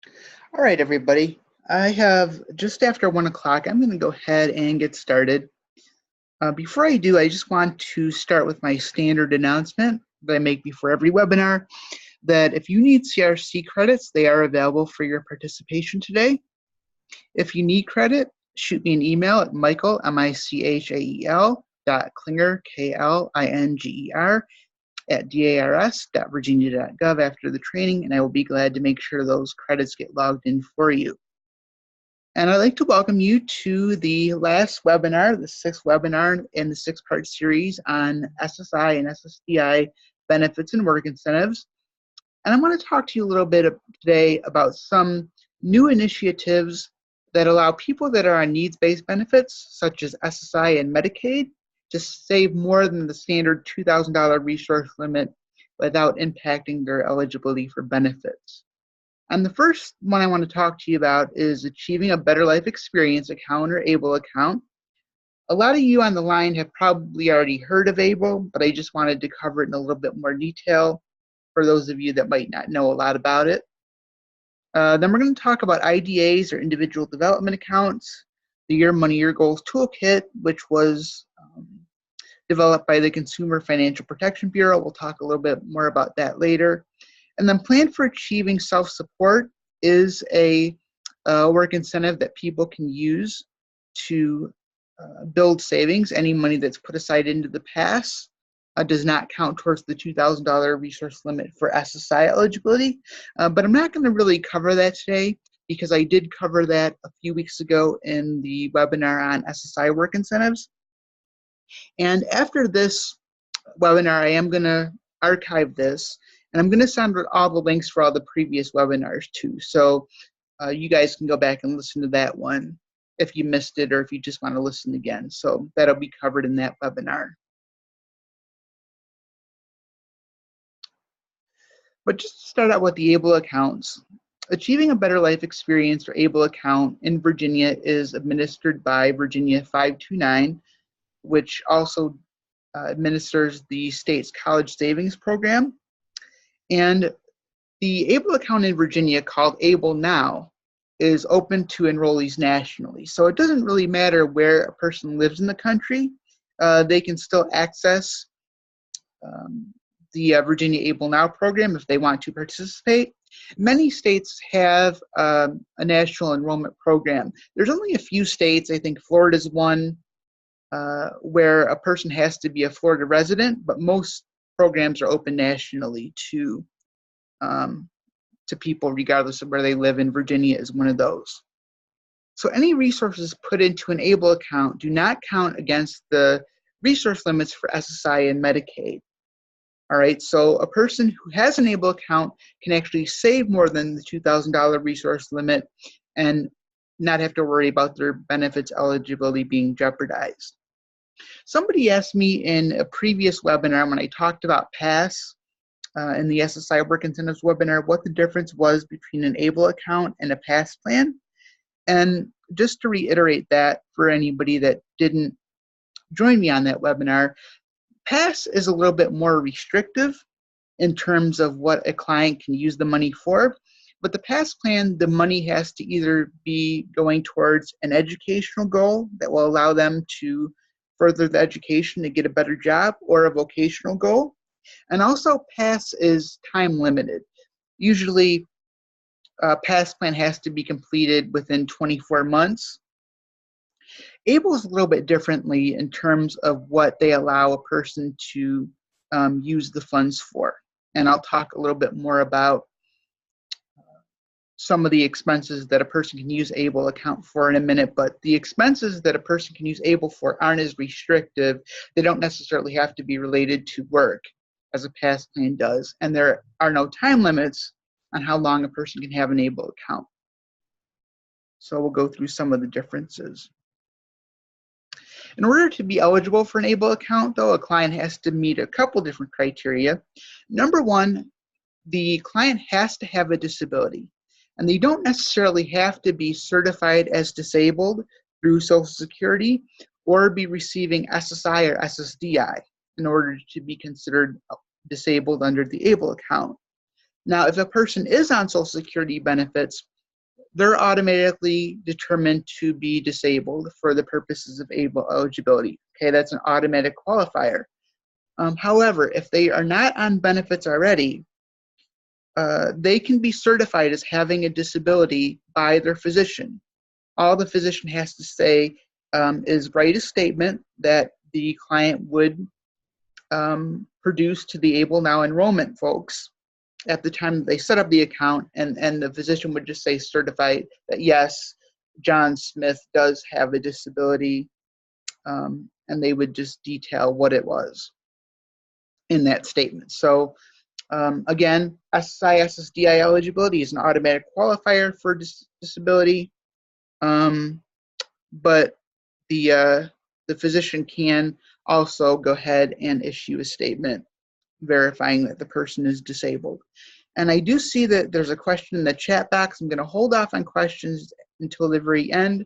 All right, everybody. I have just after 1 o'clock. I'm going to go ahead and get started. Before I do, I just want to start with my standard announcement that I make before every webinar that if you need CRC credits, they are available for your participation today. If you need credit, shoot me an email at Michael, M-I-C-H-A-E-L, Klinger, Klinger, at dars.virginia.gov after the training, and I will be glad to make sure those credits get logged in for you. And I'd like to welcome you to the last webinar, the sixth webinar in the six-part series on SSI and SSDI benefits and work incentives. And I want to talk to you a little bit today about some new initiatives that allow people that are on needs-based benefits, such as SSI and Medicaid, to save more than the standard $2,000 resource limit without impacting their eligibility for benefits. And the first one I want to talk to you about is Achieving a Better Life Experience account, or ABLE account. A lot of you on the line have probably already heard of ABLE, but I just wanted to cover it in a little bit more detail for those of you that might not know a lot about it. Then we're going to talk about IDAs, or individual development accounts, the Your Money, Your Goals Toolkit, which was developed by the Consumer Financial Protection Bureau. We'll talk a little bit more about that later. And then Plan for Achieving Self-Support is a work incentive that people can use to build savings. Any money that's put aside into the past does not count towards the $2,000 resource limit for SSI eligibility. But I'm not going to really cover that today because I did cover that a few weeks ago in the webinar on SSI work incentives. And after this webinar, I am going to archive this, and I'm going to send all the links for all the previous webinars too. So you guys can go back and listen to that one if you missed it or if you just want to listen again. So that'll be covered in that webinar. But just to start out with the ABLE accounts, Achieving a Better Life Experience, or ABLE account in Virginia, is administered by Virginia 529, which also administers the state's college savings program. And the ABLE account in Virginia, called ABLE Now, is open to enrollees nationally. So it doesn't really matter where a person lives in the country. They can still access the Virginia ABLE Now program if they want to participate. Many states have a national enrollment program. There's only a few states, I think Florida's one, where a person has to be a Florida resident, but most programs are open nationally to people regardless of where they live, and Virginia is one of those. So any resources put into an ABLE account do not count against the resource limits for SSI and Medicaid. All right, so a person who has an ABLE account can actually save more than the $2,000 resource limit and not have to worry about their benefits eligibility being jeopardized. Somebody asked me in a previous webinar when I talked about PASS in the SSI Work Incentives webinar what the difference was between an ABLE account and a PASS plan. And just to reiterate that for anybody that didn't join me on that webinar, PASS is a little bit more restrictive in terms of what a client can use the money for. But the PASS plan, the money has to either be going towards an educational goal that will allow them to further the education to get a better job, or a vocational goal. And also PASS is time limited. Usually a PASS plan has to be completed within 24 months. ABLE is a little bit differently in terms of what they allow a person to use the funds for. And I'll talk a little bit more about some of the expenses that a person can use ABLE account for in a minute, but the expenses that a person can use ABLE for aren't as restrictive. They don't necessarily have to be related to work as a PASS plan does, and there are no time limits on how long a person can have an ABLE account. So we'll go through some of the differences. In order to be eligible for an ABLE account, though, a client has to meet a couple different criteria. Number one, the client has to have a disability. And they don't necessarily have to be certified as disabled through Social Security or be receiving SSI or SSDI in order to be considered disabled under the ABLE account. Now, if a person is on Social Security benefits, they're automatically determined to be disabled for the purposes of able eligibility. Okay, that's an automatic qualifier. However, if they are not on benefits already, they can be certified as having a disability by their physician. All the physician has to say is write a statement that the client would produce to the Able Now enrollment folks at the time that they set up the account, and the physician would just say certified that yes, John Smith does have a disability, and they would just detail what it was in that statement. So again, SSI, SSDI eligibility is an automatic qualifier for disability, but the physician can also go ahead and issue a statement verifying that the person is disabled. And I do see that there's a question in the chat box. I'm going to hold off on questions until the very end,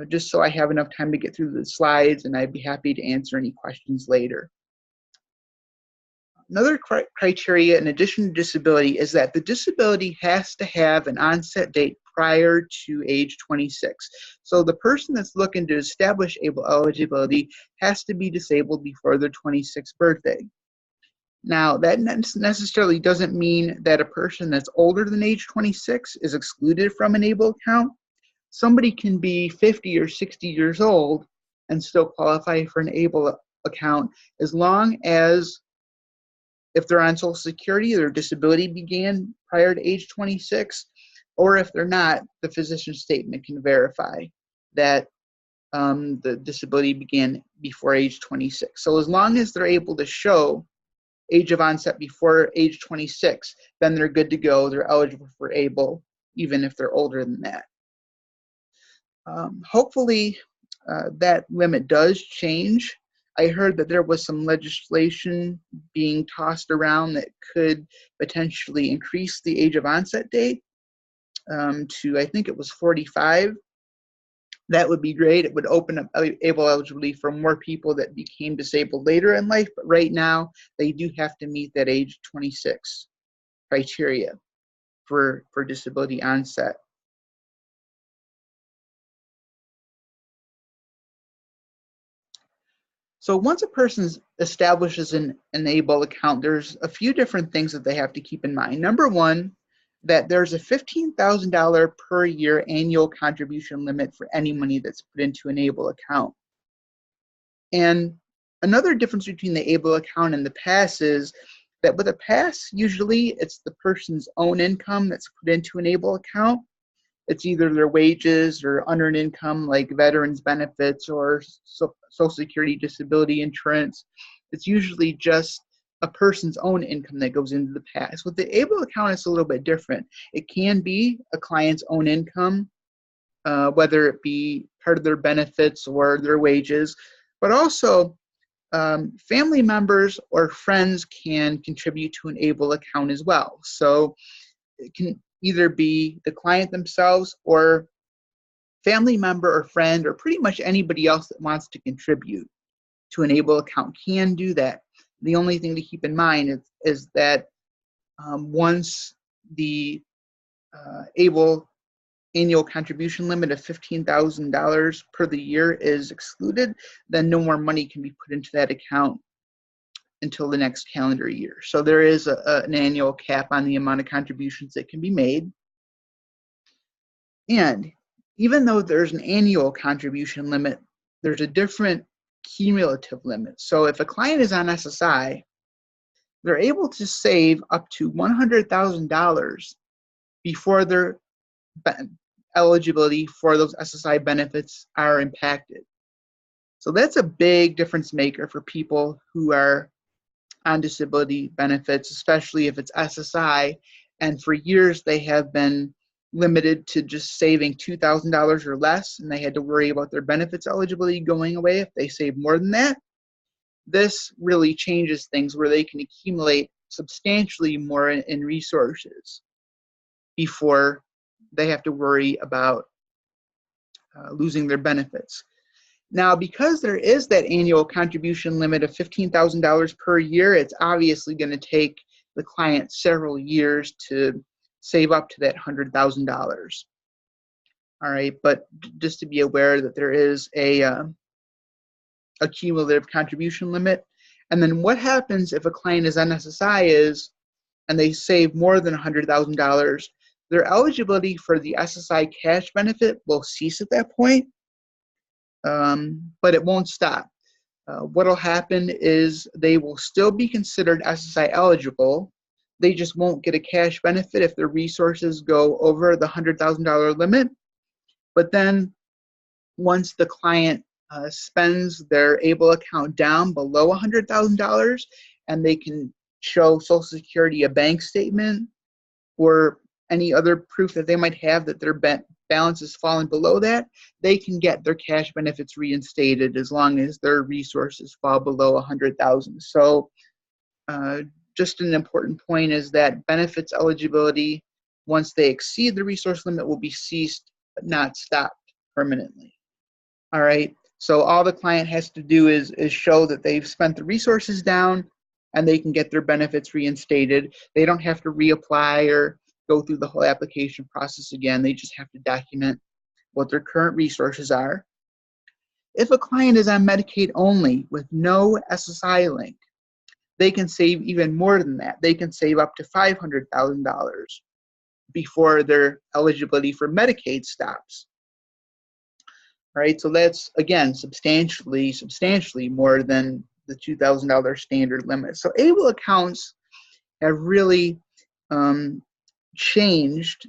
just so I have enough time to get through the slides, and I'd be happy to answer any questions later. Another criteria in addition to disability is that the disability has to have an onset date prior to age 26. So the person that's looking to establish able eligibility has to be disabled before their 26th birthday. Now, that necessarily doesn't mean that a person that's older than age 26 is excluded from an ABLE account. Somebody can be 50 or 60 years old and still qualify for an ABLE account as long as, if they're on Social Security, their disability began prior to age 26, or if they're not, the physician's statement can verify that the disability began before age 26. So as long as they're able to show age of onset before age 26, then they're good to go. They're eligible for ABLE, even if they're older than that. Hopefully, that limit does change. I heard that there was some legislation being tossed around that could potentially increase the age of onset date to, I think it was 45. That would be great. It would open up ABLE eligibility for more people that became disabled later in life, but right now they do have to meet that age 26 criteria for disability onset. So once a person establishes an ABLE account, there's a few different things that they have to keep in mind. Number one, that there's a $15,000 per year annual contribution limit for any money that's put into an ABLE account. And another difference between the ABLE account and the PASS is that with a PASS, usually it's the person's own income that's put into an ABLE account. It's either their wages or unearned income like veterans benefits or Social Security disability insurance. It's usually just a person's own income that goes into the PASS. With the ABLE account, it's a little bit different. It can be a client's own income, whether it be part of their benefits or their wages, but also family members or friends can contribute to an ABLE account as well. So it can either be the client themselves or family member or friend or pretty much anybody else that wants to contribute to an ABLE account can do that. The only thing to keep in mind is that once the ABLE annual contribution limit of $15,000 per the year is excluded, then no more money can be put into that account until the next calendar year. So there is an annual cap on the amount of contributions that can be made. And even though there's an annual contribution limit, there's a different cumulative limit. So if a client is on SSI, they're able to save up to $100,000 before their eligibility for those SSI benefits are impacted. So that's a big difference maker for people who are on disability benefits, especially if it's SSI, and for years they have been limited to just saving $2,000 or less, and they had to worry about their benefits eligibility going away if they save more than that. This really changes things where they can accumulate substantially more in resources before they have to worry about losing their benefits. Now, because there is that annual contribution limit of $15,000 per year, it's obviously going to take the client several years to save up to that $100,000. All right, but just to be aware that there is a cumulative contribution limit. And then what happens if a client is on SSI and they save more than $100,000, their eligibility for the SSI cash benefit will cease at that point, but it won't stop. What will happen is they will still be considered SSI eligible. They just won't get a cash benefit if their resources go over the $100,000 limit. But then once the client spends their ABLE account down below $100,000 and they can show Social Security a bank statement or any other proof that they might have that their balance has fallen below that, they can get their cash benefits reinstated as long as their resources fall below 100,000. So just an important point is that benefits eligibility, once they exceed the resource limit, will be ceased but not stopped permanently. All right, so all the client has to do is show that they've spent the resources down and they can get their benefits reinstated. They don't have to reapply or go through the whole application process again. They just have to document what their current resources are. If a client is on Medicaid only with no SSI link, they can save even more than that. They can save up to $500,000 before their eligibility for Medicaid stops. All right, so that's, again, substantially more than the $2,000 standard limit. So ABLE accounts have really changed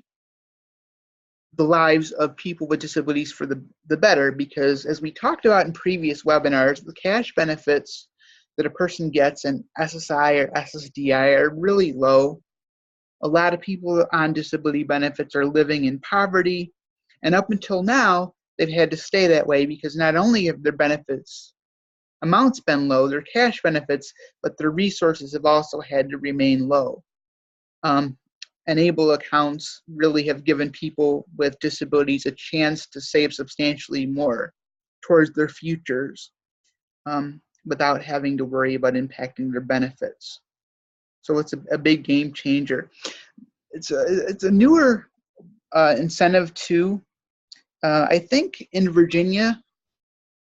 the lives of people with disabilities for the better, because as we talked about in previous webinars, the cash benefits that a person gets in SSI or SSDI are really low. A lot of people on disability benefits are living in poverty, and up until now, they've had to stay that way because not only have their benefits amounts been low, their cash benefits, but their resources have also had to remain low. And ABLE accounts really have given people with disabilities a chance to save substantially more towards their futures without having to worry about impacting their benefits. So it's a big game changer. It's a newer incentive too. I think in Virginia,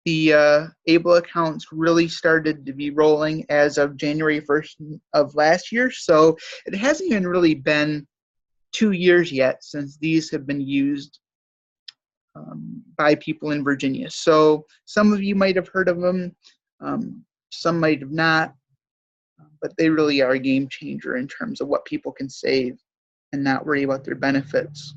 the ABLE accounts really started to be rolling as of January 1st of last year. So it hasn't even really been 2 years yet since these have been used by people in Virginia. So some of you might have heard of them, some might have not, but they really are a game changer in terms of what people can save and not worry about their benefits.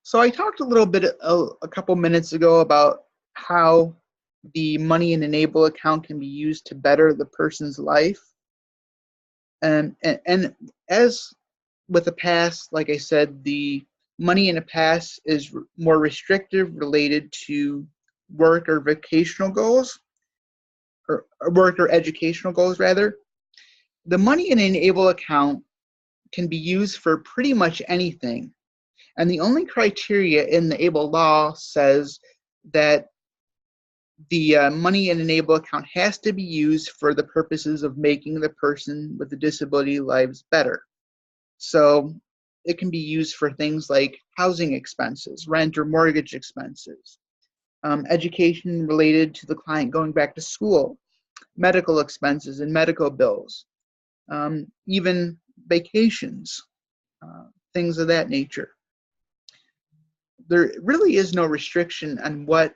So I talked a little bit a couple minutes ago about how the money in an ABLE account can be used to better the person's life. And as with a PASS, like I said, the money in a PASS is more restrictive, related to work or vocational goals, or work or educational goals rather. The money in an ABLE account can be used for pretty much anything. And the only criteria in the ABLE law says that the money in an ABLE account has to be used for the purposes of making the person with the disability lives better. So it can be used for things like housing expenses, rent or mortgage expenses, education related to the client going back to school, medical expenses and medical bills, even vacations, things of that nature. There really is no restriction on what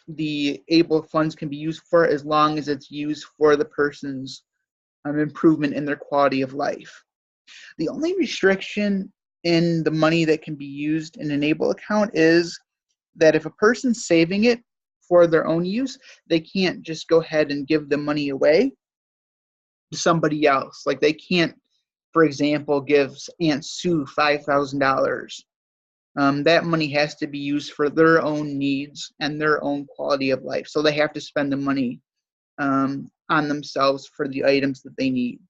the ABLE funds can be used for, as long as it's used for the person's improvement in their quality of life. The only restriction in the money that can be used in an ABLE account is that if a person's saving it for their own use, they can't just go ahead and give the money away to somebody else. Like they can't, for example, give Aunt Sue $5,000. That money has to be used for their own needs and their own quality of life. So they have to spend the money on themselves for the items that they need.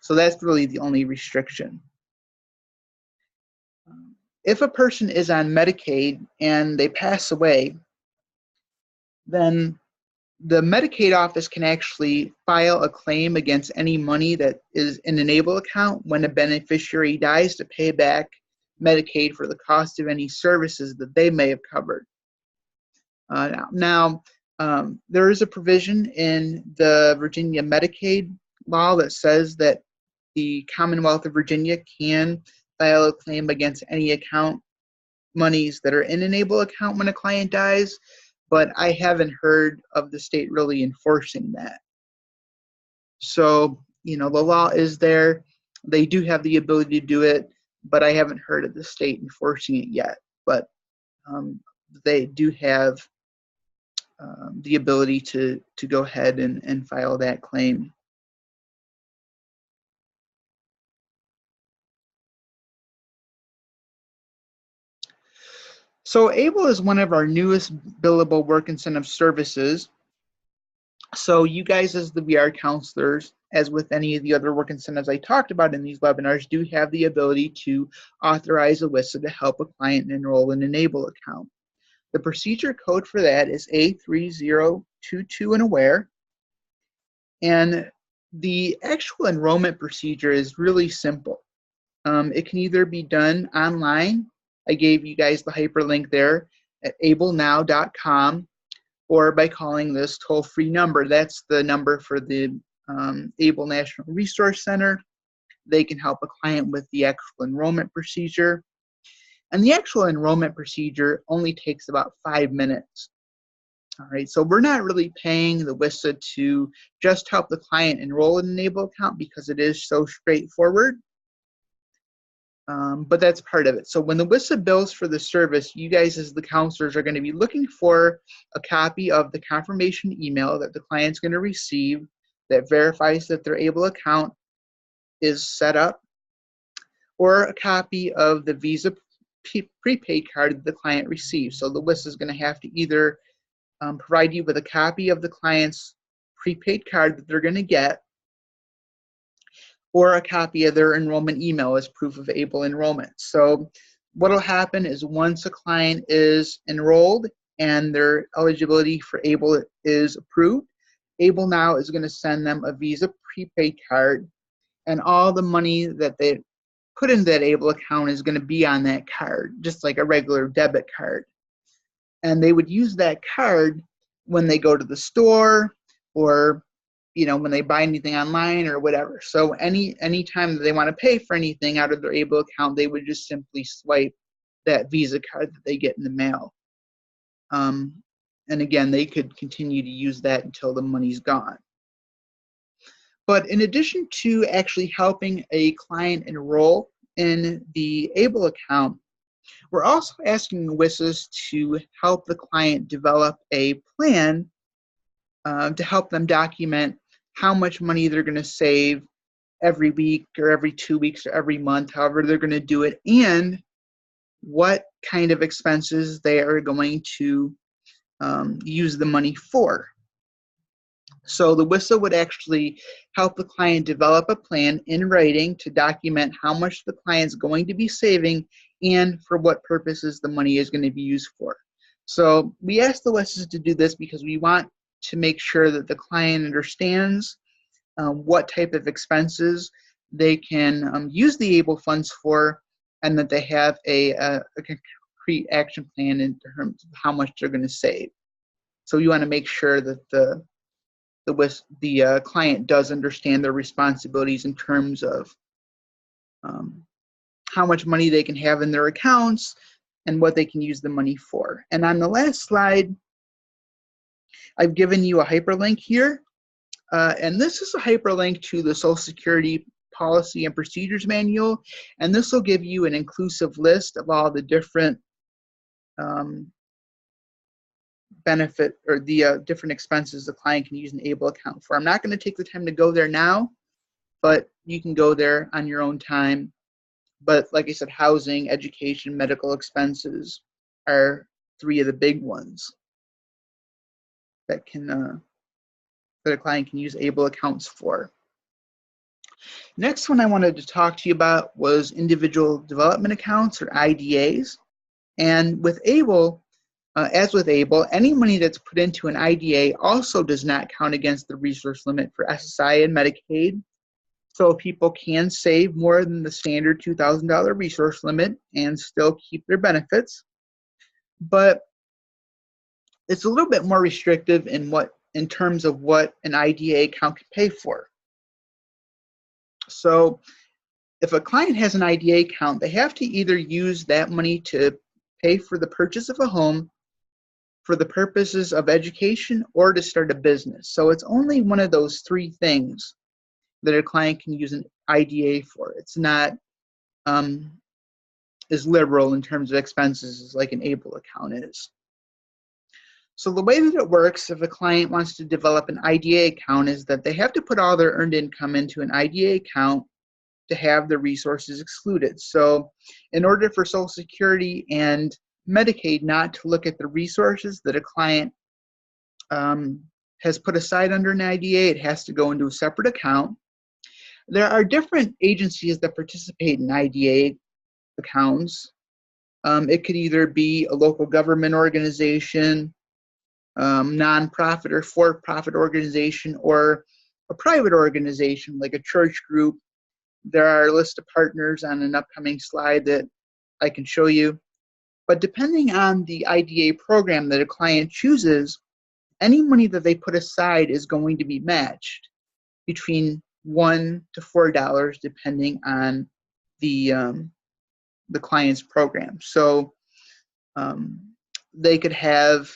So that's really the only restriction. If a person is on Medicaid and they pass away, then the Medicaid office can actually file a claim against any money that is in an ABLE account when a beneficiary dies to pay back Medicaid for the cost of any services that they may have covered. There is a provision in the Virginia Medicaid law that says that the Commonwealth of Virginia can file a claim against any account monies that are in an ABLE account when a client dies, but I haven't heard of the state really enforcing that. So, the law is there. They do have the ability to do it, but I haven't heard of the state enforcing it yet. But they do have the ability to go ahead and file that claim. So ABLE is one of our newest billable work incentive services. So you guys as the VR counselors, as with any of the other work incentives I talked about in these webinars, do have the ability to authorize EWISA to help a client enroll in an ABLE account. The procedure code for that is A3022 and aware. And the actual enrollment procedure is really simple. It can either be done online. I gave you guys the hyperlink there at ablenow.com, or by calling this toll-free number. That's the number for the ABLE National Resource Center. They can help a client with the actual enrollment procedure. And the actual enrollment procedure only takes about 5 minutes. All right, so we're not really paying the WISA to just help the client enroll in an ABLE account because it is so straightforward. But that's part of it. So when the WISA bills for the service, you guys as the counselors are going to be looking for a copy of the confirmation email that the client's going to receive that verifies that their ABLE account is set up, or a copy of the Visa prepaid card that the client receives. So the WISA is going to have to either provide you with a copy of the client's prepaid card that they're going to get, or a copy of their enrollment email as proof of ABLE enrollment. So what will happen is once a client is enrolled and their eligibility for ABLE is approved, ABLE Now is going to send them a Visa prepaid card, and all the money that they put into that ABLE account is going to be on that card, just like a regular debit card. And they would use that card when they go to the store, or when they buy anything online or whatever. So any time that they want to pay for anything out of their ABLE account, they would just simply swipe that Visa card that they get in the mail. And again, they could continue to use that until the money's gone. But in addition to actually helping a client enroll in the ABLE account, we're also asking WISAs to help the client develop a plan to help them document how much money they're going to save every week or every 2 weeks or every month, however they're going to do it, and what kind of expenses they are going to use the money for. So the WISA would actually help the client develop a plan in writing to document how much the client's going to be saving and for what purposes the money is going to be used for. So we ask the WISAs to do this because we want to make sure that the client understands what type of expenses they can use the ABLE funds for, and that they have a concrete action plan in terms of how much they're going to save. So you want to make sure that the client does understand their responsibilities in terms of how much money they can have in their accounts and what they can use the money for. And on the last slide, I've given you a hyperlink here, and this is a hyperlink to the Social Security Policy and Procedures Manual, and this will give you an inclusive list of all the different benefit or the different expenses the client can use an ABLE account for. I'm not going to take the time to go there now, but you can go there on your own time. But like I said, housing, education, medical expenses are 3 of the big ones that that a client can use ABLE accounts for. Next one I wanted to talk to you about was individual development accounts, or IDAs. And with ABLE, as with ABLE, any money that's put into an IDA also does not count against the resource limit for SSI and Medicaid. So people can save more than the standard $2,000 resource limit and still keep their benefits. But it's a little bit more restrictive in terms of what an IDA account can pay for. So if a client has an IDA account, they have to either use that money to pay for the purchase of a home, for the purposes of education, or to start a business. So it's only one of those three things that a client can use an IDA for. It's not as liberal in terms of expenses as like an ABLE account is. So the way that it works if a client wants to develop an IDA account is that they have to put all their earned income into an IDA account to have the resources excluded. So in order for Social Security and Medicaid not to look at the resources that a client has put aside under an IDA, it has to go into a separate account. There are different agencies that participate in IDA accounts. It could either be a local government organization, nonprofit or for-profit organization, or a private organization like a church group. There are a list of partners on an upcoming slide that I can show you. But depending on the IDA program that a client chooses, any money that they put aside is going to be matched between $1 to $4 depending on the client's program. So they could have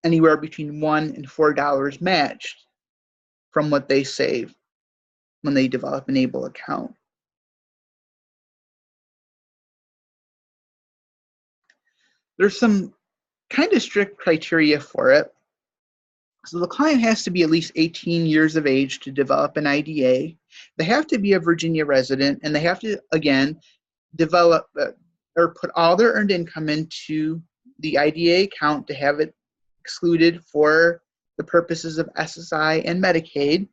anywhere between $1 and $4 matched from what they save when they develop an ABLE account. There's some kind of strict criteria for it. So the client has to be at least 18 years of age to develop an IDA. They have to be a Virginia resident, and they have to, again, develop or put all their earned income into the IDA account to have it excluded for the purposes of SSI and Medicaid.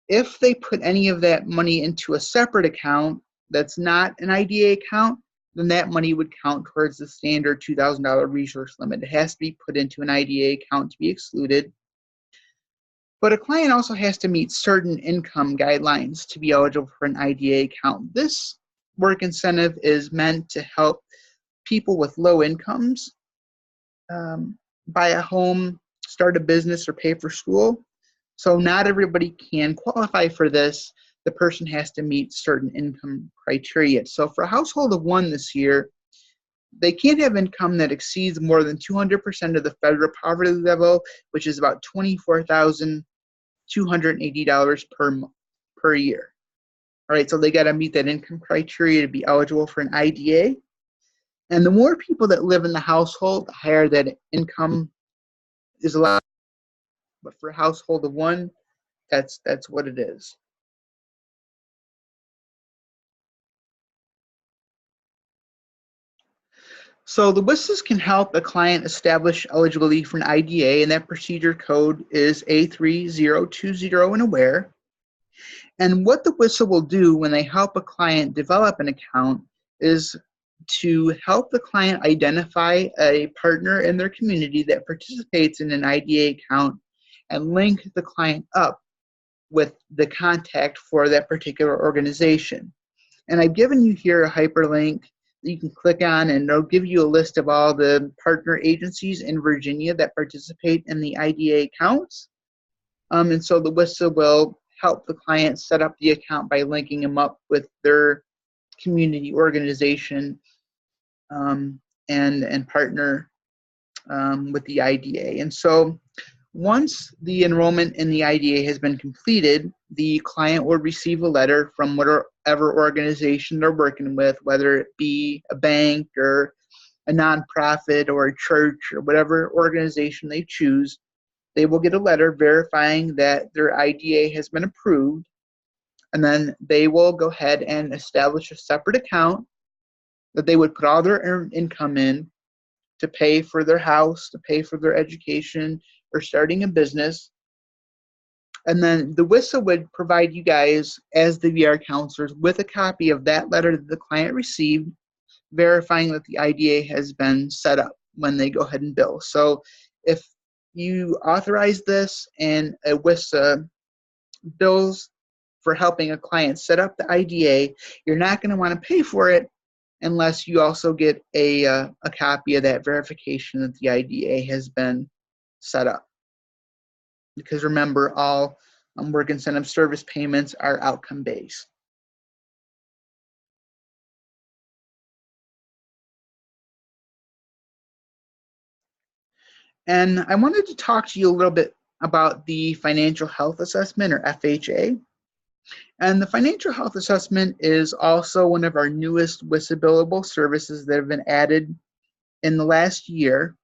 If they put any of that money into a separate account that's not an IDA account, then that money would count towards the standard $2,000 resource limit. It has to be put into an IDA account to be excluded. But a client also has to meet certain income guidelines to be eligible for an IDA account. This work incentive is meant to help people with low incomes buy a home, start a business, or pay for school. So not everybody can qualify for this. The person has to meet certain income criteria. So for a household of one this year, they can't have income that exceeds more than 200% of the federal poverty level, which is about $24,280 per year. All right, so they got to meet that income criteria to be eligible for an IDA. And the more people that live in the household, the higher that income is allowed. But for a household of one, that's what it is. So the WISAs can help a client establish eligibility for an IDA, and that procedure code is A3020 and AWARE. And what the WISA will do when they help a client develop an account is to help the client identify a partner in their community that participates in an IDA account and link the client up with the contact for that particular organization. And I've given you here a hyperlink that you can click on, and it'll give you a list of all the partner agencies in Virginia that participate in the IDA accounts. And so the WISA will help the client set up the account by linking them up with their community organization and partner with the IDA. And so once the enrollment in the IDA has been completed, the client will receive a letter from whatever organization they're working with, whether it be a bank or a nonprofit or a church or whatever organization they choose. They will get a letter verifying that their IDA has been approved, and then they will go ahead and establish a separate account that they would put all their earned income in to pay for their house, to pay for their education, or starting a business. And then the WISA would provide you guys, as the VR counselors, with a copy of that letter that the client received, verifying that the IDA has been set up when they go ahead and bill. So if you authorize this and a WISA bills for helping a client set up the IDA, you're not going to want to pay for it unless you also get a copy of that verification that the IDA has been set up. Because remember, all work incentive service payments are outcome-based. And I wanted to talk to you a little bit about the financial health assessment, or FHA. And the financial health assessment is also one of our newest WISA billable services that have been added in the last year.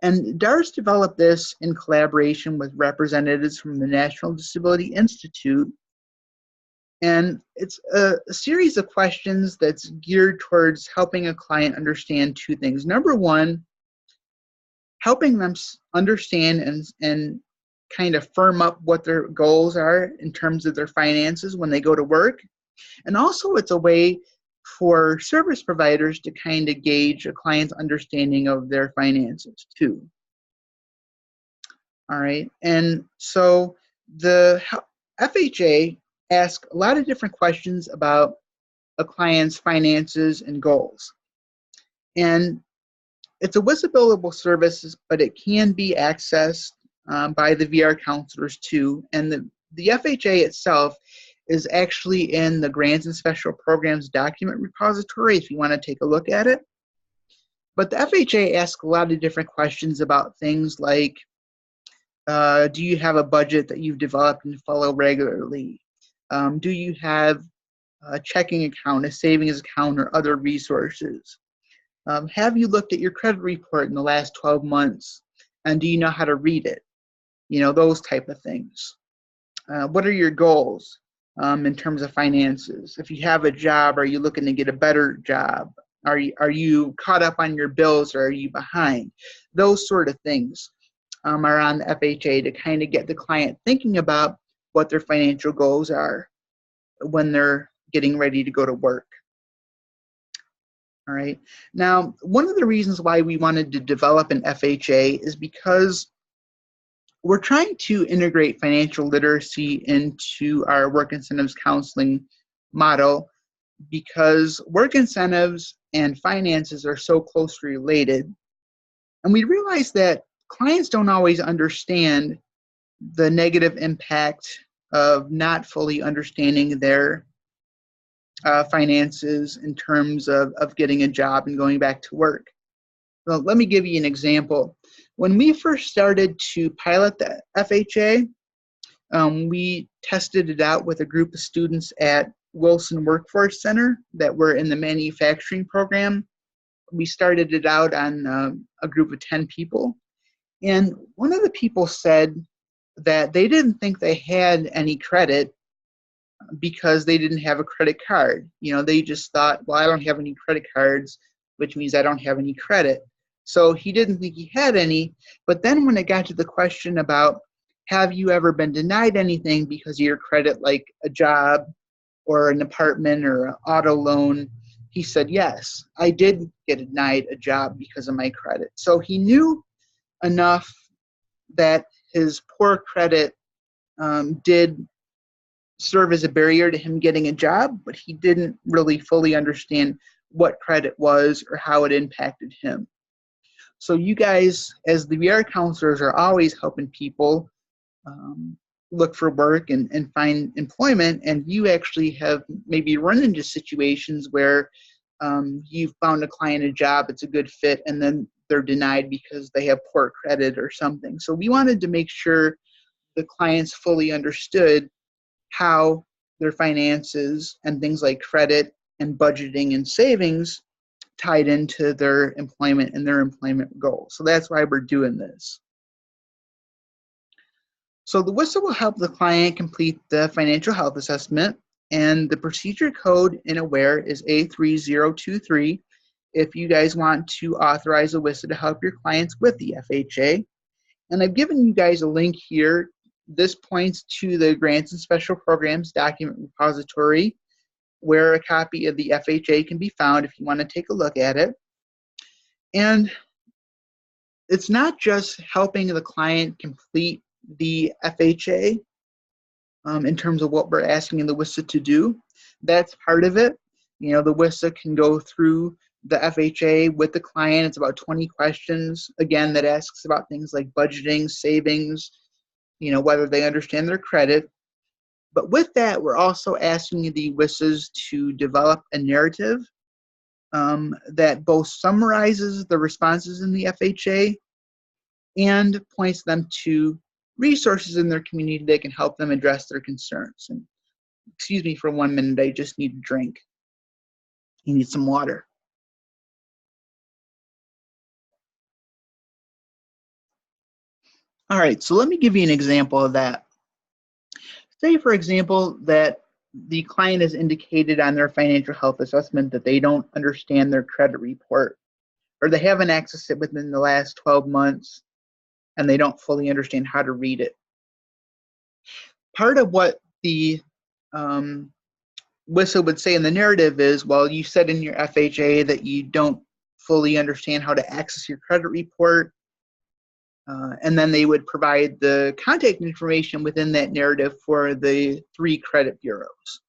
And DARS developed this in collaboration with representatives from the National Disability Institute. And it's a series of questions that's geared towards helping a client understand two things. Number one, helping them understand and kind of firm up what their goals are in terms of their finances when they go to work. And also it's a way for service providers to kind of gauge a client's understanding of their finances too. All right, and so the FHA asks a lot of different questions about a client's finances and goals. And it's a WISA billable service, but it can be accessed by the VR counselors too. And the FHA itself is actually in the Grants and Special Programs document repository if you want to take a look at it. But the FHA asks a lot of different questions about things like, do you have a budget that you've developed and follow regularly? Do you have a checking account, a savings account, or other resources? Have you looked at your credit report in the last 12 months? And do you know how to read it? You know, those type of things. What are your goals in terms of finances? If you have a job, are you looking to get a better job? Are you caught up on your bills, or are you behind? Those sort of things are on the FHA to kind of get the client thinking about what their financial goals are when they're getting ready to go to work. All right. Now, one of the reasons why we wanted to develop an FHA is because we're trying to integrate financial literacy into our work incentives counseling model, because work incentives and finances are so closely related. And we realize that clients don't always understand the negative impact of not fully understanding their finances in terms of getting a job and going back to work. Well, let me give you an example. When we first started to pilot the FHA, we tested it out with a group of students at Wilson Workforce Center that were in the manufacturing program. We started it out on a group of 10 people. And one of the people said that they didn't think they had any credit because they didn't have a credit card. You know, they just thought, well, I don't have any credit cards, which means I don't have any credit. So he didn't think he had any. But then when it got to the question about, have you ever been denied anything because of your credit, like a job or an apartment or an auto loan, he said, yes, I did get denied a job because of my credit. So he knew enough that his poor credit did serve as a barrier to him getting a job, but he didn't really fully understand what credit was or how it impacted him. So you guys, as the VR counselors, are always helping people look for work and find employment, and you actually have maybe run into situations where you've found a client a job, it's a good fit, and then they're denied because they have poor credit or something. So we wanted to make sure the clients fully understood how their finances and things like credit and budgeting and savings tied into their employment and their employment goals. So that's why we're doing this. So the WISA will help the client complete the financial health assessment, and the procedure code in AWARE is A3023 if you guys want to authorize a WISA to help your clients with the FHA. And I've given you guys a link here. This points to the Grants and Special Programs document repository, where a copy of the FHA can be found if you want to take a look at it. And it's not just helping the client complete the FHA, in terms of what we're asking the WISA to do. That's part of it. The WISA can go through the FHA with the client. It's about 20 questions, again, that asks about things like budgeting, savings, whether they understand their credit. But with that, we're also asking the WISAs to develop a narrative that both summarizes the responses in the FHA and points them to resources in their community that can help them address their concerns. And excuse me for 1 minute, I just need a drink. You need some water. All right, so let me give you an example of that. Say, for example, that the client has indicated on their financial health assessment that they don't understand their credit report, or they haven't accessed it within the last 12 months, and they don't fully understand how to read it. Part of what the WISA would say in the narrative is, well, you said in your FHA that you don't fully understand how to access your credit report, and then they would provide the contact information within that narrative for the 3 credit bureaus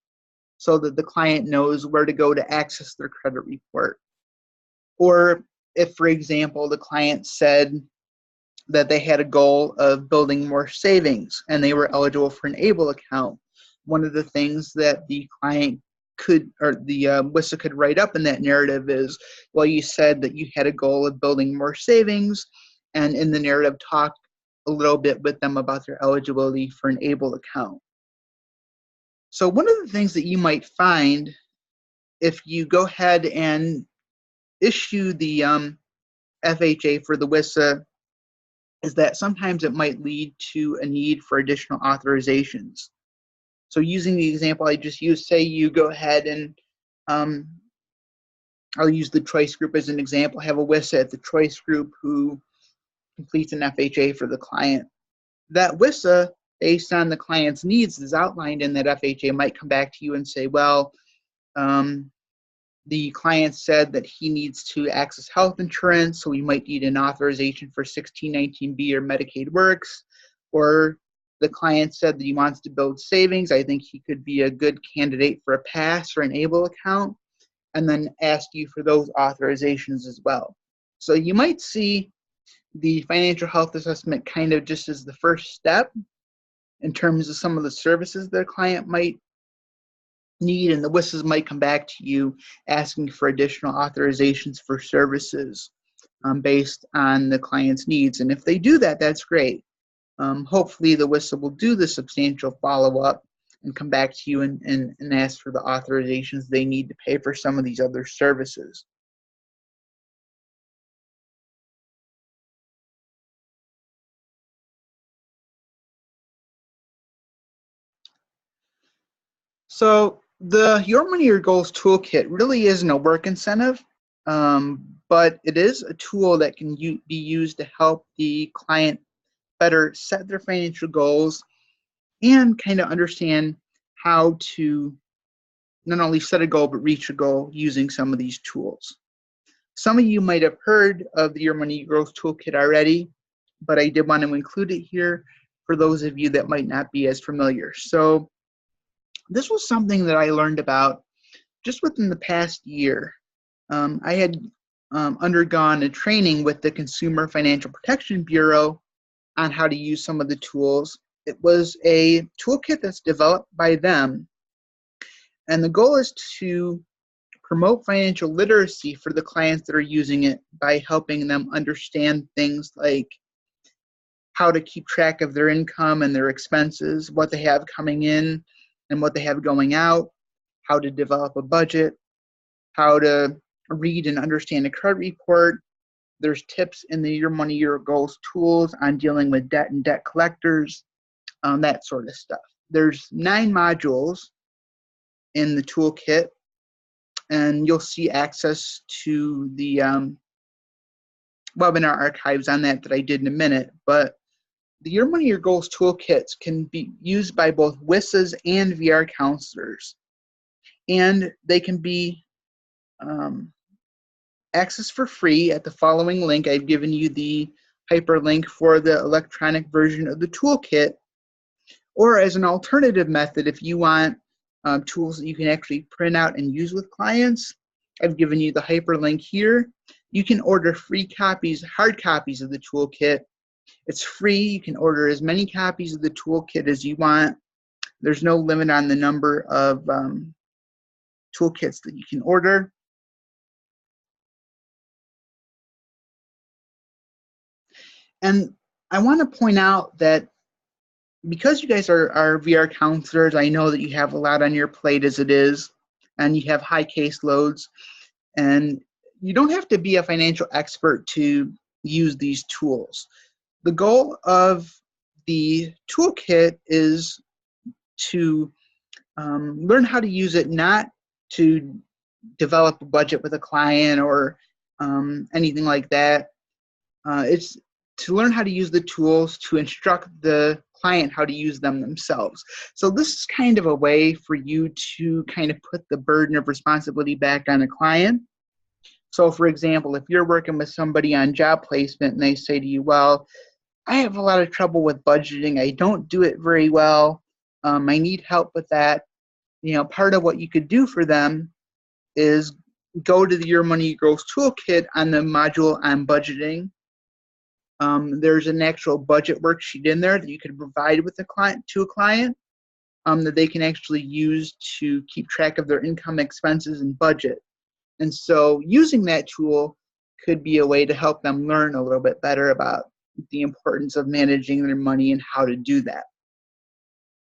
so that the client knows where to go to access their credit report. Or if, for example, the client said that they had a goal of building more savings and they were eligible for an ABLE account, one of the things that the client could, or the WISA could write up in that narrative is, well, you said that you had a goal of building more savings, and in the narrative talk a little bit with them about their eligibility for an ABLE account. So one of the things that you might find if you go ahead and issue the FHA for the WISA is that sometimes it might lead to a need for additional authorizations. So using the example I just used, say you go ahead and I'll use the choice group as an example, have a WISA at the choice group who completes an FHA for the client. That WISA, based on the client's needs as outlined in that FHA, might come back to you and say, well, the client said that he needs to access health insurance, so we might need an authorization for 1619B or Medicaid Works. Or the client said that he wants to build savings. I think he could be a good candidate for a PASS or an ABLE account, and then ask you for those authorizations as well. So you might see the financial health assessment kind of just as the first step in terms of some of the services that a client might need, and the WISAs might come back to you asking for additional authorizations for services based on the client's needs. And if they do that, that's great. Hopefully the WISA will do the substantial follow-up and come back to you and ask for the authorizations they need to pay for some of these other services. So the Your Money, Your Goals toolkit really isn't a work incentive, but it is a tool that can be used to help the client better set their financial goals and kind of understand how to not only set a goal but reach a goal using some of these tools. Some of you might have heard of the Your Money Growth Toolkit already, but I did want to include it here for those of you that might not be as familiar. So this was something that I learned about just within the past year. I had undergone a training with the Consumer Financial Protection Bureau on how to use some of the tools. It was a toolkit that's developed by them, and the goal is to promote financial literacy for the clients that are using it by helping them understand things like how to keep track of their income and their expenses, what they have coming in and what they have going out, how to develop a budget, how to read and understand a credit report. There's tips in the Your Money, Your Goals tools on dealing with debt and debt collectors, that sort of stuff. There's 9 modules in the toolkit, and you'll see access to the webinar archives on that I did in a minute. But the Your Money, Your Goals toolkits can be used by both WISAs and VR counselors, and they can be accessed for free at the following link. I've given you the hyperlink for the electronic version of the toolkit, Or as an alternative method, if you want tools that you can actually print out and use with clients, I've given you the hyperlink here. You can order free copies, hard copies of the toolkit. It's free. You can order as many copies of the toolkit as you want. There's no limit on the number of toolkits that you can order. And I want to point out that because you guys are VR counselors, I know that you have a lot on your plate as it is, and you have high caseloads, and you don't have to be a financial expert to use these tools. The goal of the toolkit is to learn how to use it, not to develop a budget with a client or anything like that. It's to learn how to use the tools to instruct the client how to use them themselves. So this is kind of a way for you to kind of put the burden of responsibility back on a client. So for example, if you're working with somebody on job placement and they say to you, well, I have a lot of trouble with budgeting. I don't do it very well. I need help with that. Part of what you could do for them is go to the Your Money Grows Toolkit on the module on budgeting. There's an actual budget worksheet in there that you can provide with a client that they can actually use to keep track of their income, expenses, and budget. And so using that tool could be a way to help them learn a little bit better about the importance of managing their money and how to do that.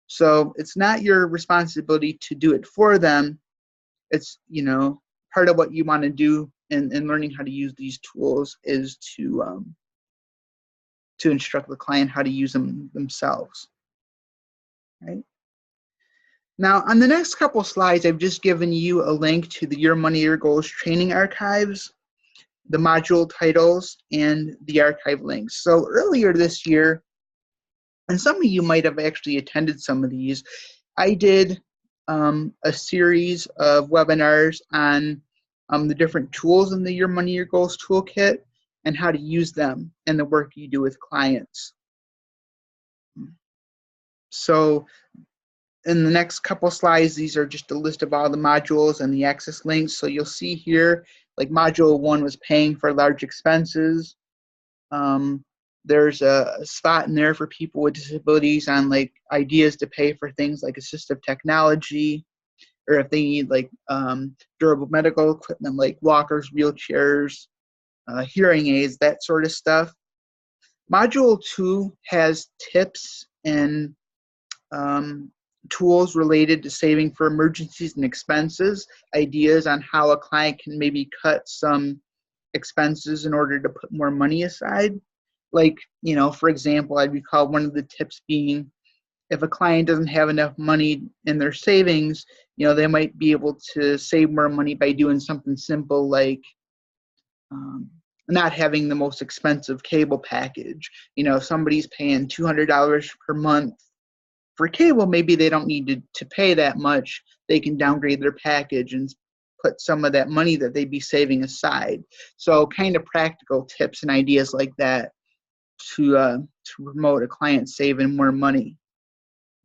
So it's not your responsibility to do it for them. It's, part of what you want to do in learning how to use these tools is to instruct the client how to use them themselves. Right? Now, on the next couple slides, I've just given you a link to the Your Money, Your Goals training archives, the module titles, and the archive links. So earlier this year, and some of you might have actually attended some of these, I did a series of webinars on the different tools in the Your Money, Your Goals toolkit and how to use them in the work you do with clients. So in the next couple slides, these are just a list of all the modules and the access links. So you'll see here, like module 1 was paying for large expenses. There's a spot in there for people with disabilities on like ideas to pay for things like assistive technology, or if they need like durable medical equipment like walkers, wheelchairs, hearing aids, that sort of stuff. Module 2 has tips and tools related to saving for emergencies and expenses, ideas on how a client can maybe cut some expenses in order to put more money aside. Like, for example, I'd recall one of the tips being if a client doesn't have enough money in their savings, they might be able to save more money by doing something simple like not having the most expensive cable package. If somebody's paying $200 per month for cable, maybe they don't need to pay that much. They can downgrade their package and put some of that money that they'd be saving aside. So kind of practical tips and ideas like that to promote a client saving more money.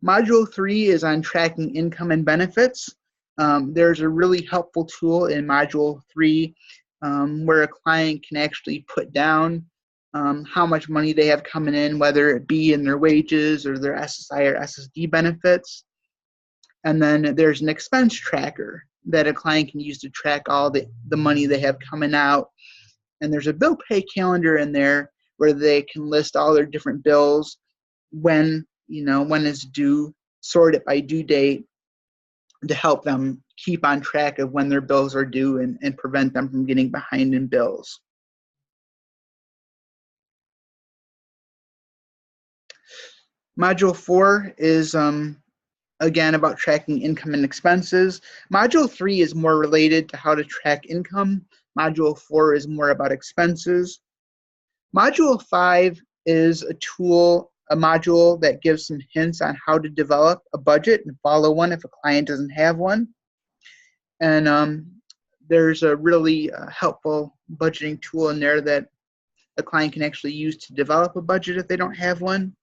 Module 3 is on tracking income and benefits. There's a really helpful tool in Module 3 where a client can actually put down how much money they have coming in, whether it be in their wages or their SSI or SSD benefits. And then there's an expense tracker that a client can use to track all the money they have coming out. And there's a bill pay calendar in there where they can list all their different bills, when it's due, sort it by due date to help them keep on track of when their bills are due and prevent them from getting behind in bills. Module 4 is, again, about tracking income and expenses. Module 3 is more related to how to track income. Module 4 is more about expenses. Module 5 is a module that gives some hints on how to develop a budget and follow one if a client doesn't have one. And there's a really helpful budgeting tool in there that a client can actually use to develop a budget if they don't have one.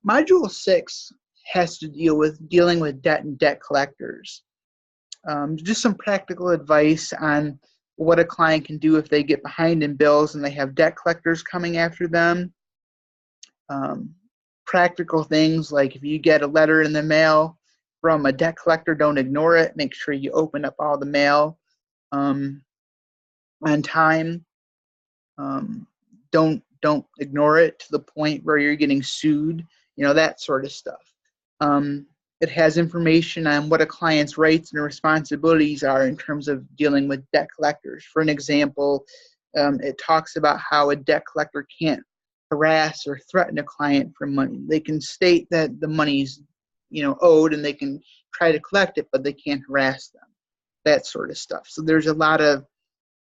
Module 6 has to deal with dealing with debt and debt collectors. Just some practical advice on what a client can do if they get behind in bills and they have debt collectors coming after them. Practical things like if you get a letter in the mail from a debt collector, don't ignore it. Make sure you open up all the mail on time. Don't ignore it to the point where you're getting sued. You know, that sort of stuff. It has information on what a client's rights and responsibilities are in terms of dealing with debt collectors. For an example, it talks about how a debt collector can't harass or threaten a client for money. They can state that the money's, owed, and they can try to collect it, but they can't harass them. That sort of stuff. So there's a lot of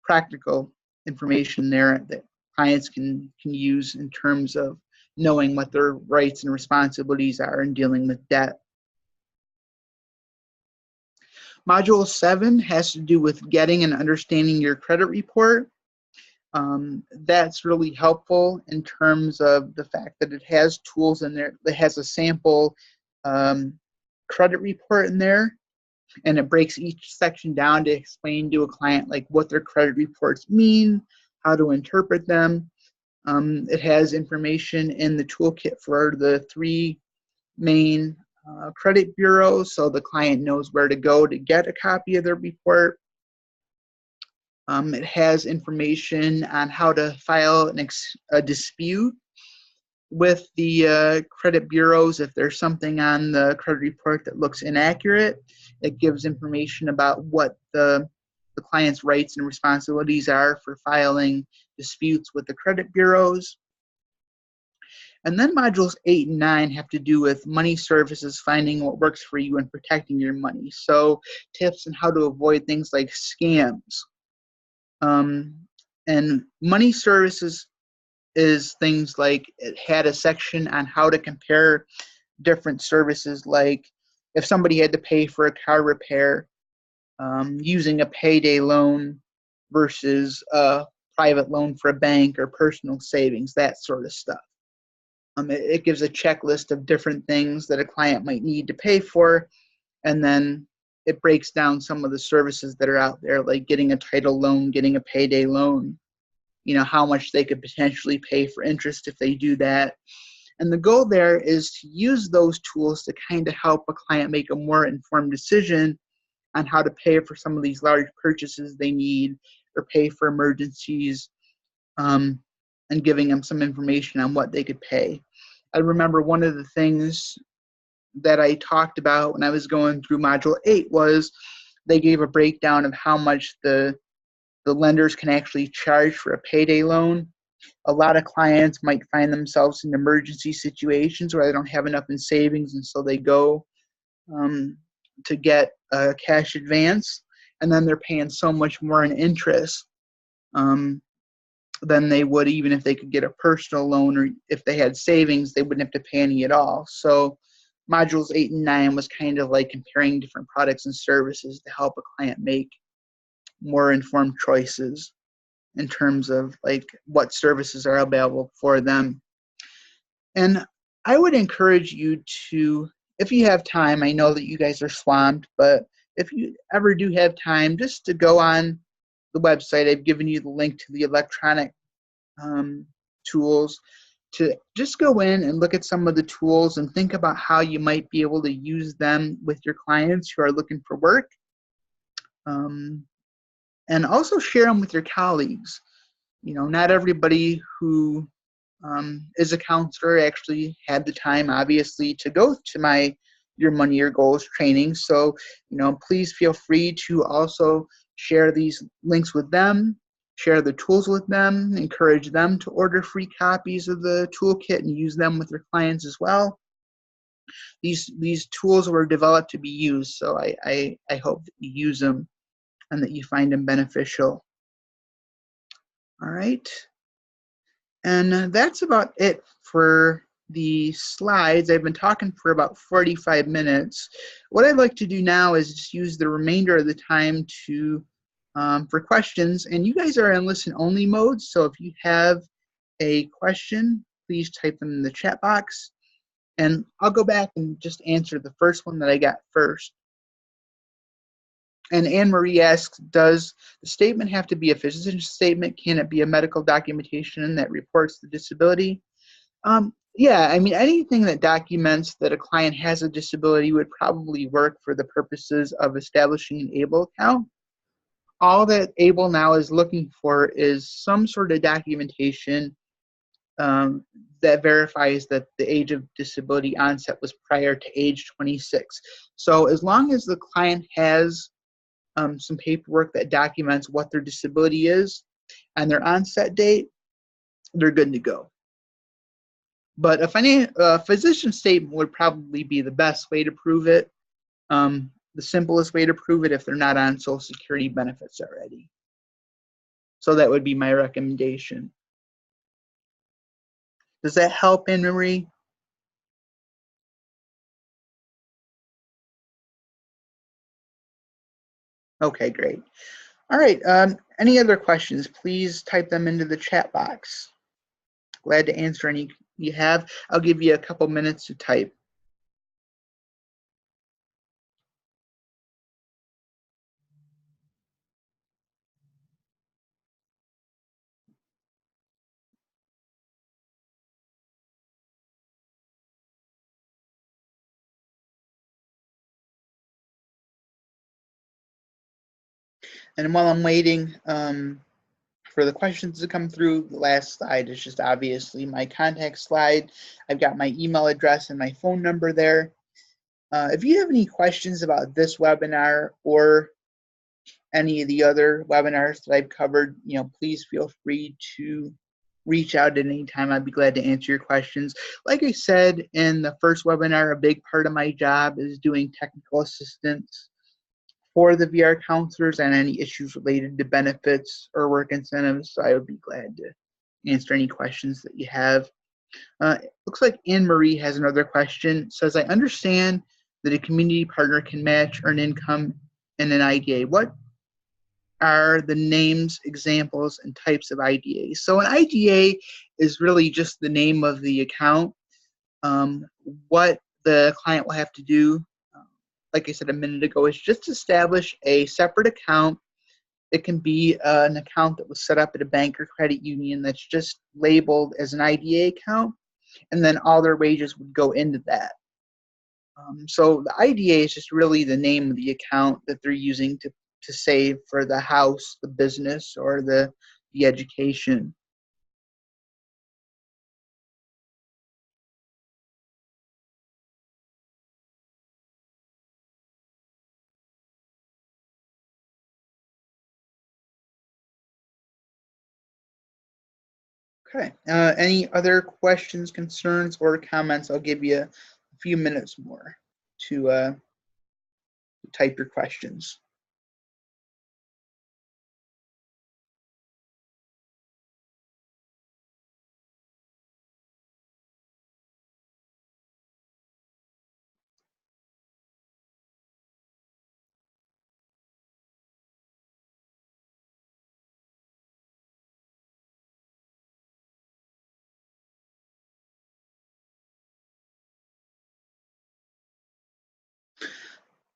practical information there that clients can use in terms of knowing what their rights and responsibilities are in dealing with debt. Module 7 has to do with getting and understanding your credit report. That's really helpful in terms of the fact that it has tools in there. It has a sample credit report in there, and it breaks each section down to explain to a client like what their credit reports mean, how to interpret them. It has information in the toolkit for the 3 main credit bureaus, so the client knows where to go to get a copy of their report. It has information on how to file a dispute with the credit bureaus if there's something on the credit report that looks inaccurate. It gives information about what the client's rights and responsibilities are for filing disputes with the credit bureaus. And then modules 8 and 9 have to do with money services, finding what works for you and protecting your money. So tips on how to avoid things like scams. And money services is things like it had a section on how to compare different services, like if somebody had to pay for a car repair using a payday loan versus a private loan for a bank or personal savings, that sort of stuff. It gives a checklist of different things that a client might need to pay for, and then it breaks down some of the services that are out there, like getting a title loan, getting a payday loan, how much they could potentially pay for interest if they do that. And the goal there is to use those tools to kind of help a client make a more informed decision on how to pay for some of these large purchases they need or pay for emergencies, and giving them some information on what they could pay. I remember one of the things that I talked about when I was going through Module 8 was they gave a breakdown of how much the lenders can actually charge for a payday loan. A lot of clients might find themselves in emergency situations where they don't have enough in savings, and so they go to get a cash advance, and then they're paying so much more in interest than they would even if they could get a personal loan, or if they had savings, they wouldn't have to pay any at all. So modules 8 and 9 was kind of like comparing different products and services to help a client make more informed choices in terms of like what services are available for them. And I would encourage you to, if you have time, I know that you guys are swamped, but if you ever do have time, just to go on the website. I've given you the link to the electronic tools, to just go in and look at some of the tools and think about how you might be able to use them with your clients who are looking for work. And also share them with your colleagues. Not everybody who is a counselor actually had the time, obviously, to go to Your Money, Your Goals training. So, please feel free to also share these links with them, share the tools with them, encourage them to order free copies of the toolkit and use them with their clients as well. These tools were developed to be used, so I hope that you use them and that you find them beneficial. All right. And that's about it for the slides. I've been talking for about 45 minutes. What I'd like to do now is just use the remainder of the time to for questions. And you guys are in listen-only mode, so if you have a question, please type them in the chat box. And I'll go back and just answer the first one that I got first. And Anne Marie asks, does the statement have to be a physician statement? Can it be a medical documentation that reports the disability? Yeah, I mean, anything that documents that a client has a disability would probably work for the purposes of establishing an ABLE account. All that ABLE now is looking for is some sort of documentation that verifies that the age of disability onset was prior to age 26. So as long as the client has some paperwork that documents what their disability is and their onset date, they're good to go. But a physician statement would probably be the best way to prove it, the simplest way to prove it if they're not on Social Security benefits already. So that would be my recommendation. Does that help, Anne Marie? Okay, great. All right, any other questions? Please type them into the chat box. Glad to answer any you have. I'll give you a couple minutes to type. And while I'm waiting for the questions to come through, the last slide is just obviously my contact slide. I've got my email address and my phone number there. If you have any questions about this webinar or any of the other webinars that I've covered, please feel free to reach out at any time. I'd be glad to answer your questions. Like I said in the first webinar, a big part of my job is doing technical assistance for the VR counselors and any issues related to benefits or work incentives. So I would be glad to answer any questions that you have. Looks like Anne Marie has another question. It says, I understand that a community partner can match earned income in an IDA. What are the names, examples, and types of IDAs? So an IDA is really just the name of the account. What the client will have to do, like I said a minute ago, is just establish a separate account. It can be an account that was set up at a bank or credit union that's just labeled as an IDA account, and then all their wages would go into that. So the IDA is just really the name of the account that they're using to save for the house, the business, or the education. Okay. Any other questions, concerns, or comments? I'll give you a few minutes more to type your questions.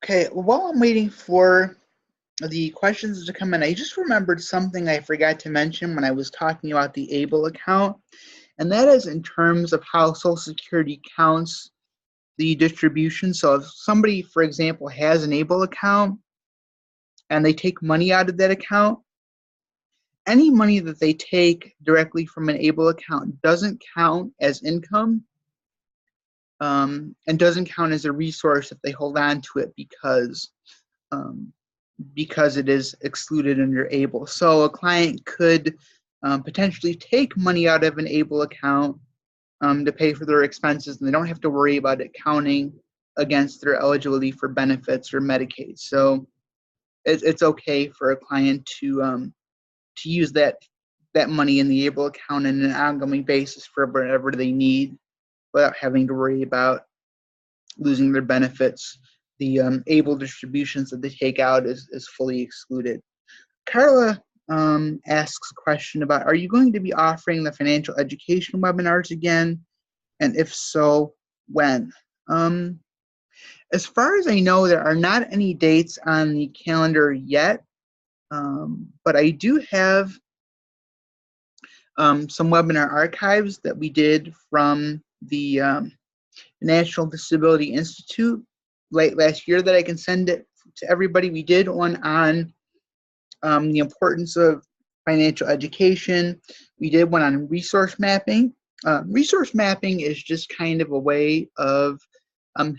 Okay, well, while I'm waiting for the questions to come in, I just remembered something I forgot to mention when I was talking about the ABLE account, and that is in terms of how Social Security counts the distribution. So if somebody, for example, has an ABLE account and they take money out of that account, any money that they take directly from an ABLE account doesn't count as income, and doesn't count as a resource if they hold on to it because it is excluded under ABLE. So a client could potentially take money out of an ABLE account to pay for their expenses, and they don't have to worry about it counting against their eligibility for benefits or Medicaid. So it's okay for a client to use that money in the ABLE account on an ongoing basis for whatever they need without having to worry about losing their benefits. The ABLE distributions that they take out is fully excluded. Carla asks a question about, are you going to be offering the financial education webinars again? And if so, when. As far as I know, there are not any dates on the calendar yet, but I do have some webinar archives that we did from the National Disability Institute late last year that I can send it to everybody. We did one on the importance of financial education. We did one on resource mapping. Resource mapping is just kind of a way of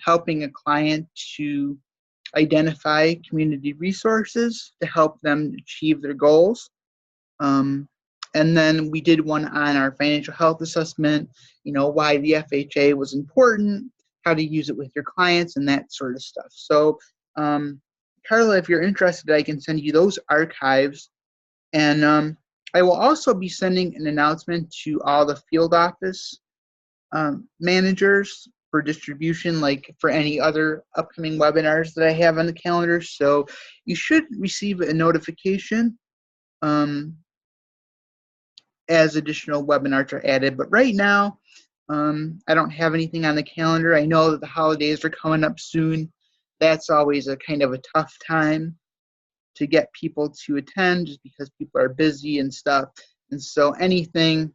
helping a client to identify community resources to help them achieve their goals. And then we did one on our financial health assessment, why the FHA was important, how to use it with your clients, and that sort of stuff. So, Carla, if you're interested, I can send you those archives. And I will also be sending an announcement to all the field office managers for distribution, like for any other upcoming webinars that I have on the calendar. So you should receive a notification as additional webinars are added. But right now, I don't have anything on the calendar. I know that the holidays are coming up soon. That's always a kind of a tough time to get people to attend just because people are busy and stuff. And so anything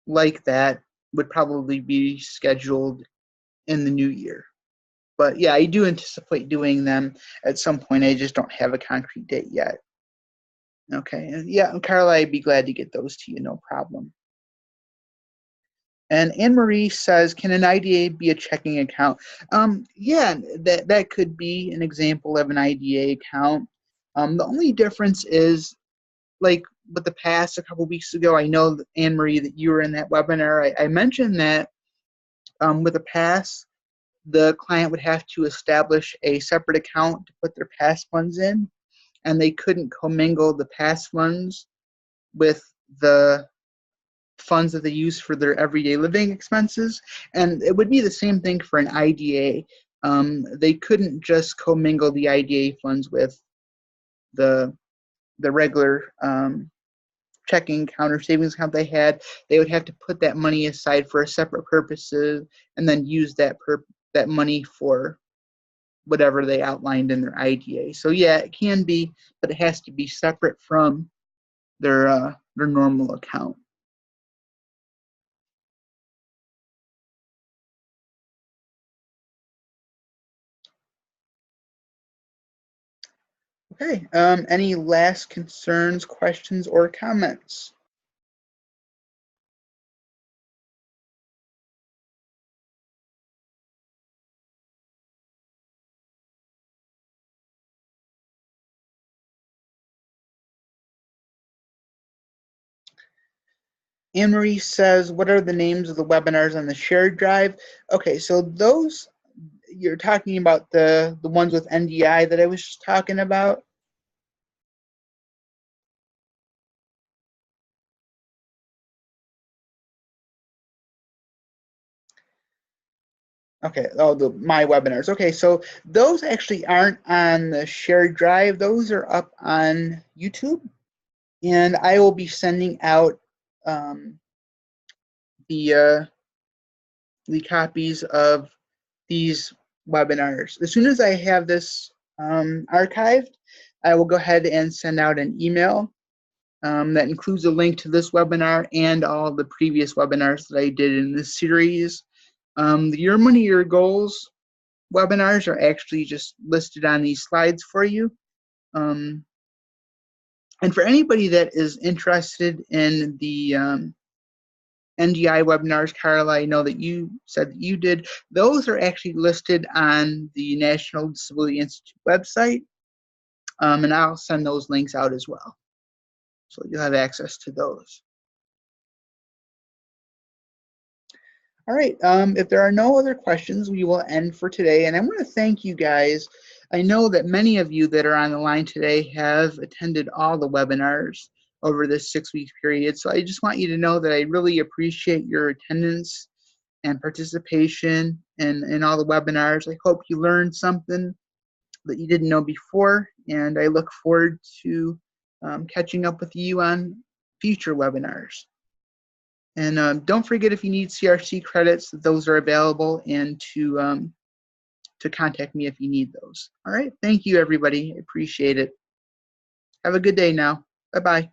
like that would probably be scheduled in the new year. But yeah, I do anticipate doing them at some point. I just don't have a concrete date yet. Okay, and yeah, Carla, I'd be glad to get those to you, no problem. And Anne-Marie says, can an IDA be a checking account? Yeah, that could be an example of an IDA account. The only difference is, like with the past, a couple weeks ago, I know, Anne-Marie, that you were in that webinar. I mentioned that with the pass, the client would have to establish a separate account to put their pass funds in, and they couldn't commingle the pass funds with the funds that they use for their everyday living expenses. And it would be the same thing for an IDA. They couldn't just commingle the IDA funds with the regular checking account or savings account they had. They would have to put that money aside for a separate purposes and then use that money for whatever they outlined in their IDA. So yeah, it can be, but it has to be separate from their normal account. Okay, any last concerns, questions, or comments? Anne-Marie says, what are the names of the webinars on the shared drive? Okay, so those, you're talking about the ones with NDI that I was just talking about? Okay, my webinars. Okay, so those actually aren't on the shared drive. Those are up on YouTube, and I will be sending out the copies of these webinars. As soon as I have this archived, I will go ahead and send out an email that includes a link to this webinar and all the previous webinars that I did in this series. The Your Money, Your Goals webinars are actually just listed on these slides for you. And for anybody that is interested in the NDI webinars, Carla, I know that you said that you did. Those are actually listed on the National Disability Institute website, and I'll send those links out as well. So you'll have access to those. All right, if there are no other questions, we will end for today. And I want to thank you guys. I know that many of you that are on the line today have attended all the webinars over this 6-week period. So I just want you to know that I really appreciate your attendance and participation in all the webinars. I hope you learned something that you didn't know before, and I look forward to catching up with you on future webinars. And don't forget, if you need CRC credits, those are available, and to contact me if you need those. All right. Thank you, everybody. I appreciate it. Have a good day now. Bye-bye.